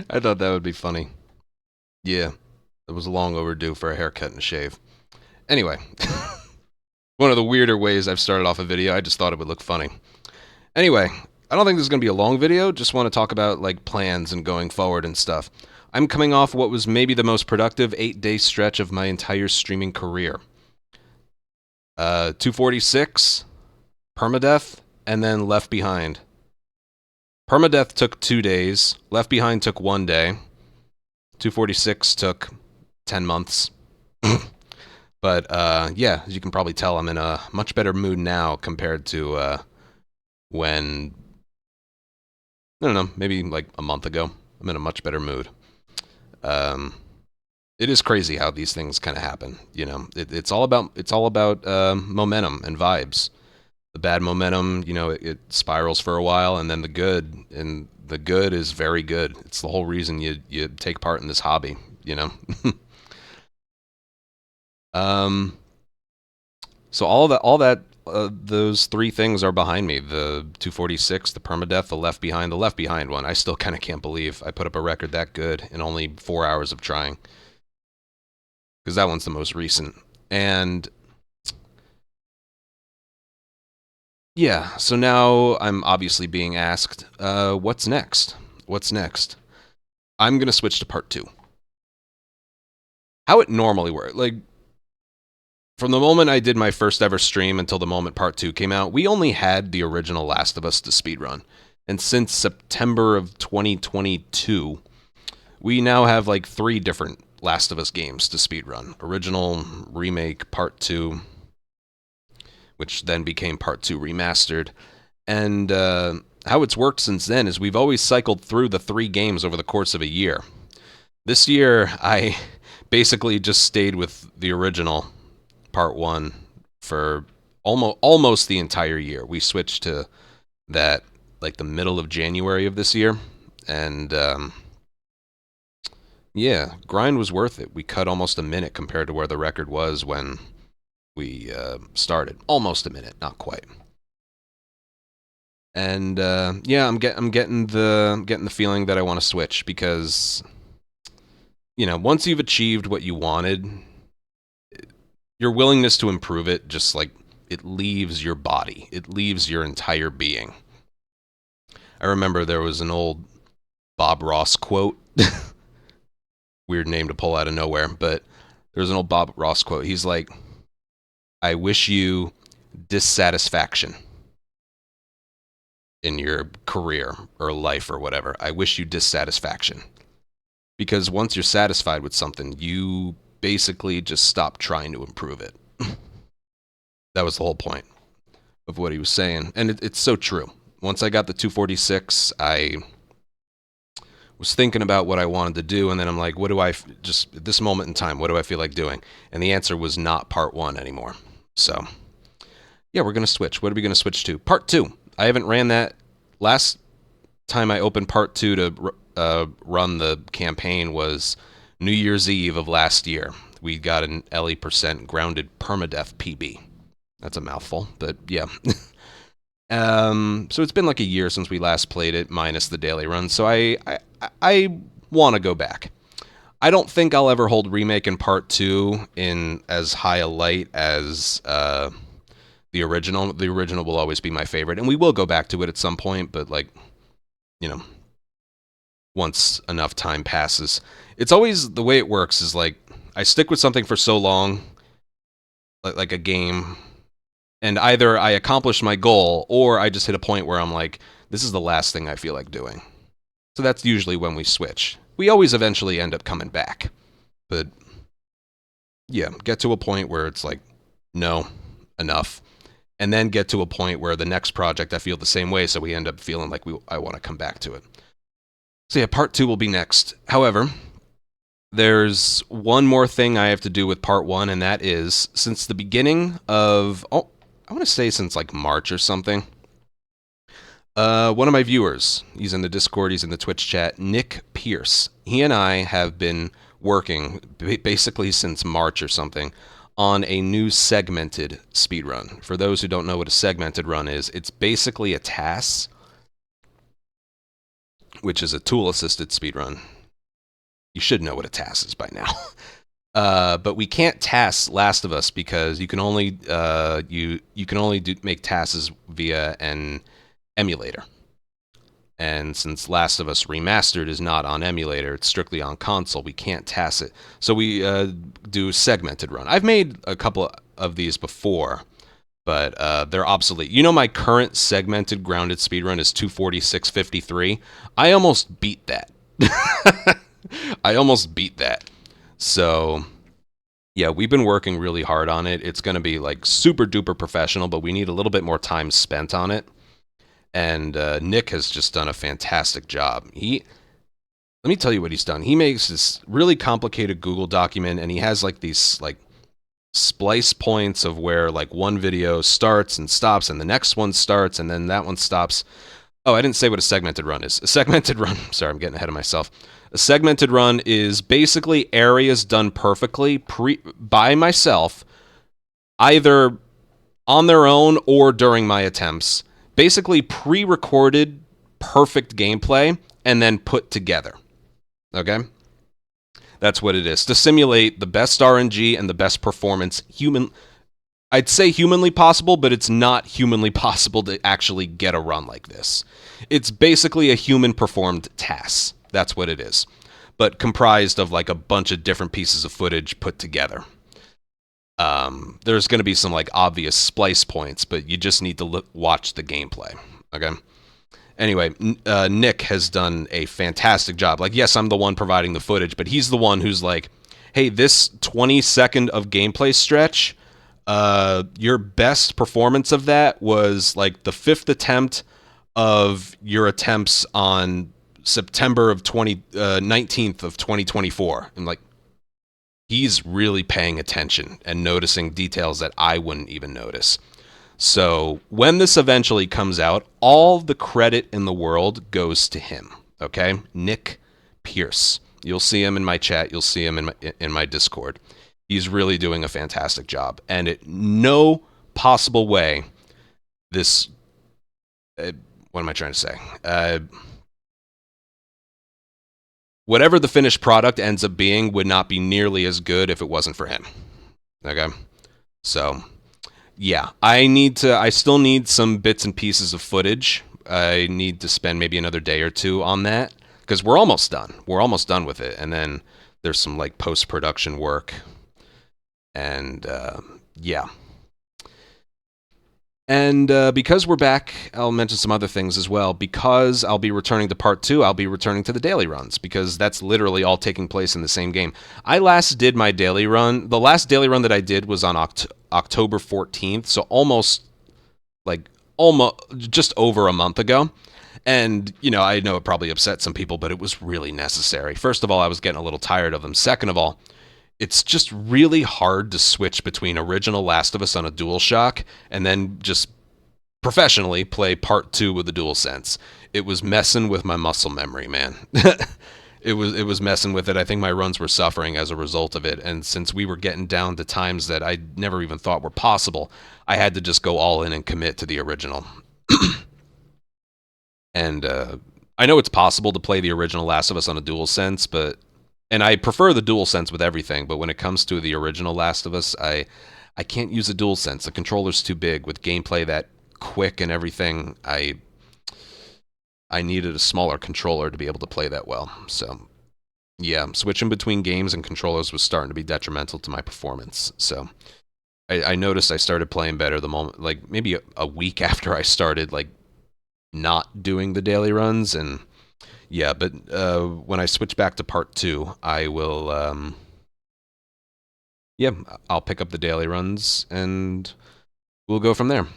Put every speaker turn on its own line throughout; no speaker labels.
I thought that would be funny. Yeah, it was long overdue for a haircut and a shave. Anyway, one of the weirder ways I've started off a video, I just thought it would look funny. Anyway, I don't think this is going to be a long video. Just want to talk about like plans and going forward and stuff. I'm coming off what was maybe the most productive 8-day stretch of my entire streaming career. 246, permadeath, and then left behind. Permadeath took 2 days. Left behind took 1 day. 246 took 10 months. But yeah, as you can probably tell, I'm in a much better mood now compared to when, I don't know, maybe like a month ago. I'm in a much better mood. Um, it is crazy how these things kind of happen. You know, it's all about momentum and vibes. The bad momentum, you know, it spirals for a while, and then the good is very good. It's the whole reason you take part in this hobby. You know. um, so those three things are behind me: the 246, the permadeath, the left behind. The left behind one, I still kind of can't believe I put up a record that good in only 4 hours of trying, because that one's the most recent. And yeah, so now I'm obviously being asked, what's next? What's next? I'm gonna switch to part two. How it normally works, like from the moment I did my first ever stream until the moment part two came out, we only had the original Last of Us to speedrun. And since September of 2022, we now have like 3 different Last of Us games to speedrun. Original, remake, part 2, which then became part 2 remastered. And how it's worked since then is we've always cycled through the 3 games over the course of a year. This year, I basically just stayed with the original part 1 for almost the entire year. We switched to that like the middle of January of this year, and yeah, grind was worth it. We cut almost a minute compared to where the record was when we started. Almost a minute, not quite. And yeah, I'm getting the feeling that I want to switch, because you know, once you've achieved what you wanted, your willingness to improve it just like it leaves your body. It leaves your entire being. I remember there was an old Bob Ross quote. Weird name to pull out of nowhere, but there's an old Bob Ross quote. He's like, I wish you dissatisfaction in your career or life or whatever. I wish you dissatisfaction. Because once you're satisfied with something, you basically just stop trying to improve it. That was the whole point of what he was saying. And it's so true. Once I got the 246, I was thinking about what I wanted to do, and then I'm like, what do I, just at this moment in time, what do I feel like doing? And the answer was not part 1 anymore. So, yeah, we're going to switch. What are we going to switch to? Part 2. I haven't ran that. Last time I opened part 2 to run the campaign was New Year's Eve of last year. We got an LE% grounded permadeath PB. That's a mouthful, but yeah. So it's been like a year since we last played it, minus the daily run. So I want to go back. I don't think I'll ever hold remake and part 2 in as high a light as the original. The original will always be my favorite, and we will go back to it at some point. But like, you know, once enough time passes, it's always the way it works. Is like I stick with something for so long, like a game. And either I accomplish my goal, or I just hit a point where I'm like, this is the last thing I feel like doing. So that's usually when we switch. We always eventually end up coming back. But yeah, get to a point where it's like, no, enough. And then get to a point where the next project I feel the same way, so we end up feeling like I want to come back to it. So yeah, part 2 will be next. However, there's one more thing I have to do with part 1, and that is, since the beginning of, I want to say since like March or something. One of my viewers, he's in the Discord, he's in the Twitch chat, Nick Pierce. He and I have been working basically since March or something on a new segmented speedrun. For those who don't know what a segmented run is, it's basically a task which is a tool-assisted speedrun. You should know what a TAS is by now. But we can't TAS Last of Us because you can only make TASs via an emulator. And since Last of Us Remastered is not on emulator, it's strictly on console, we can't TAS it. So we do segmented run. I've made a couple of these before, but they're obsolete. You know, my current segmented grounded speedrun is 246.53. I almost beat that. I almost beat that. So, yeah, we've been working really hard on it. It's going to be like super duper professional, but we need a little bit more time spent on it. And Nick has just done a fantastic job. Let me tell you what he's done. He makes this really complicated Google document, and he has like these like splice points of where like one video starts and stops, and the next one starts, and then that one stops. Oh, I didn't say what a segmented run is. A segmented run, sorry, I'm getting ahead of myself. A segmented run is basically areas done perfectly by myself, either on their own or during my attempts. Basically pre-recorded perfect gameplay and then put together. Okay? That's what it is. To simulate the best RNG and the best performance I'd say humanly possible, but it's not humanly possible to actually get a run like this. It's basically a human performed task. That's what it is. But comprised of like a bunch of different pieces of footage put together. There's going to be some like obvious splice points, but you just need to watch the gameplay. Okay. Anyway, Nick has done a fantastic job. Like, yes, I'm the one providing the footage, but he's the one who's like, hey, this 20-second of gameplay stretch, your best performance of that was like the 5th attempt of your attempts on September of 19th of 2024. And like, he's really paying attention and noticing details that I wouldn't even notice. So when this eventually comes out, all the credit in the world goes to him. Okay? Nick Pierce. You'll see him in my chat. You'll see him in my Discord. He's really doing a fantastic job. And in no possible way this... what am I trying to say? Whatever the finished product ends up being would not be nearly as good if it wasn't for him. Okay? So, yeah. I still need some bits and pieces of footage. I need to spend maybe another day or two on that, because we're almost done. We're almost done with it. And then there's some, like, post-production work. And, yeah. And because we're back, I'll mention some other things as well. Because I'll be returning to part 2, I'll be returning to the daily runs, because that's literally all taking place in the same game. I last did my daily run. The last daily run that I did was on October 14th, so almost just over a month ago. And, you know, I know it probably upset some people, but it was really necessary. First of all, I was getting a little tired of them. Second of all, it's just really hard to switch between original Last of Us on a DualShock and then just professionally play part 2 with the DualSense. It was messing with my muscle memory, man. It was messing with it. I think my runs were suffering as a result of it. And since we were getting down to times that I never even thought were possible, I had to just go all in and commit to the original. And I know it's possible to play the original Last of Us on a DualSense, and I prefer the DualSense with everything, but when it comes to the original Last of Us, I can't use a DualSense. The controller's too big. With gameplay that quick and everything, I needed a smaller controller to be able to play that well. So, yeah, switching between games and controllers was starting to be detrimental to my performance. So, I noticed I started playing better the moment, like maybe a week after I started, like, not doing the daily runs, and... yeah, but when I switch back to part 2, I will, I'll pick up the daily runs, and we'll go from there.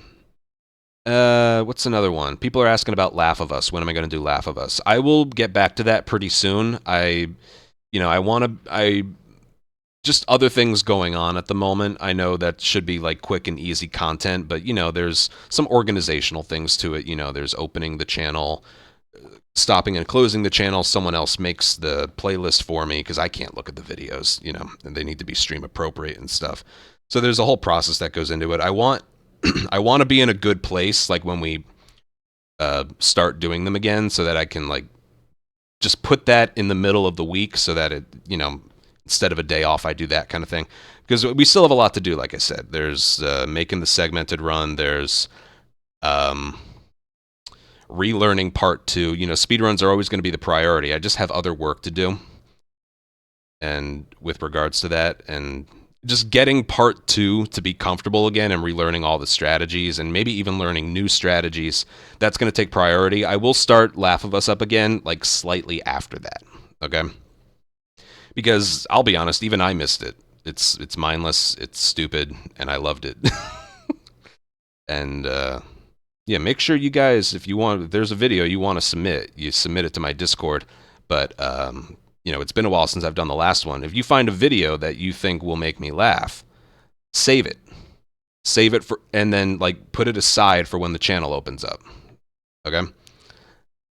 What's another one? People are asking about Laugh of Us. When am I going to do Laugh of Us? I will get back to that pretty soon. Just other things going on at the moment. I know that should be like quick and easy content, but, you know, there's some organizational things to it. You know, there's opening the channel, stopping and closing the channel. Someone else makes the playlist for me because I can't look at the videos, you know, and they need to be stream appropriate and stuff. So there's a whole process that goes into it. I want to be in a good place, like when we start doing them again, so that I can like just put that in the middle of the week so that it, instead of a day off, I do that kind of thing. Because we still have a lot to do, like I said. There's making the segmented run. There's um, relearning part 2. Speedruns are always going to be the priority. I just have other work to do. And with regards to that, and just getting part 2 to be comfortable again and relearning all the strategies and maybe even learning new strategies, that's going to take priority. I will start Laugh of Us up again, like slightly after that, okay? Because I'll be honest, even I missed it. It's mindless, it's stupid, and I loved it. And yeah, make sure you guys, if there's a video you want to submit, you submit it to my Discord. But it's been a while since I've done the last one. If you find a video that you think will make me laugh, save it. Save it and then put it aside for when the channel opens up. Okay?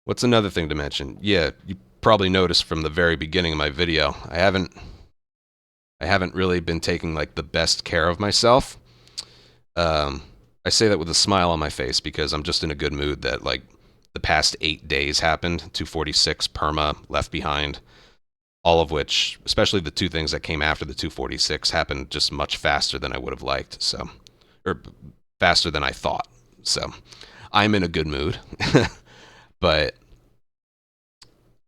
What's another thing to mention? Yeah, you probably noticed from the very beginning of my video, I haven't really been taking the best care of myself. I say that with a smile on my face because I'm just in a good mood that the past 8 days happened. 246 perma left behind. All of which, especially the 2 things that came after the 246, happened just much faster than I would have liked. So, or faster than I thought. So, I'm in a good mood. But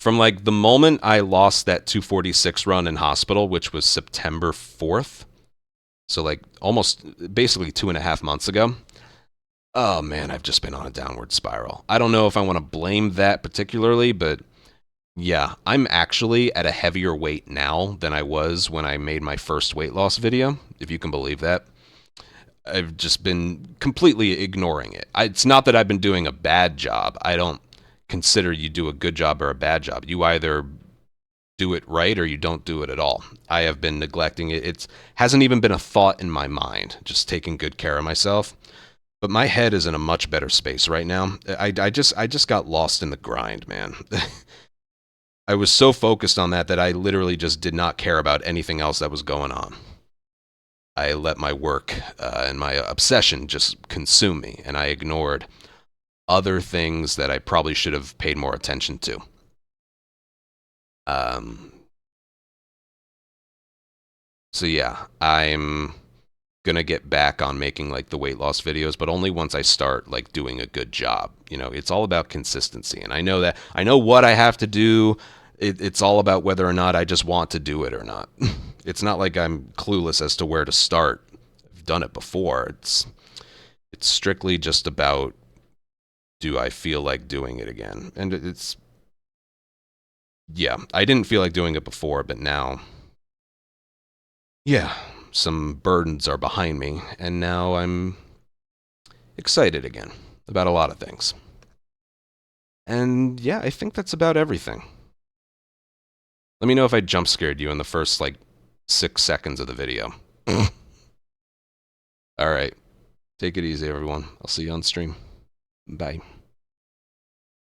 from the moment I lost that 246 run in hospital, which was September 4th, so almost basically 2.5 months ago, oh man, I've just been on a downward spiral. I don't know if I want to blame that particularly, but yeah, I'm actually at a heavier weight now than I was when I made my first weight loss video, if you can believe that. I've just been completely ignoring it. It's not that I've been doing a bad job. I don't consider you do a good job or a bad job. You either do it right or you don't do it at all. I have been neglecting it. It hasn't even been a thought in my mind, just taking good care of myself. But my head is in a much better space right now. I just got lost in the grind, man. I was so focused on that I literally just did not care about anything else that was going on. I let my work and my obsession just consume me, and I ignored other things that I probably should have paid more attention to. So yeah, I'm gonna get back on making the weight loss videos, but only once I start doing a good job. It's all about consistency, and I know what I have to do. It's all about whether or not I just want to do it or not. It's not like I'm clueless as to where to start. I've done it before. It's strictly just about, do I feel like doing it again? And yeah, I didn't feel like doing it before, but now, yeah, some burdens are behind me, and now I'm excited again about a lot of things. And yeah, I think that's about everything. Let me know if I jump scared you in the first 6 seconds of the video. All right. Take it easy, everyone. I'll see you on stream. Bye.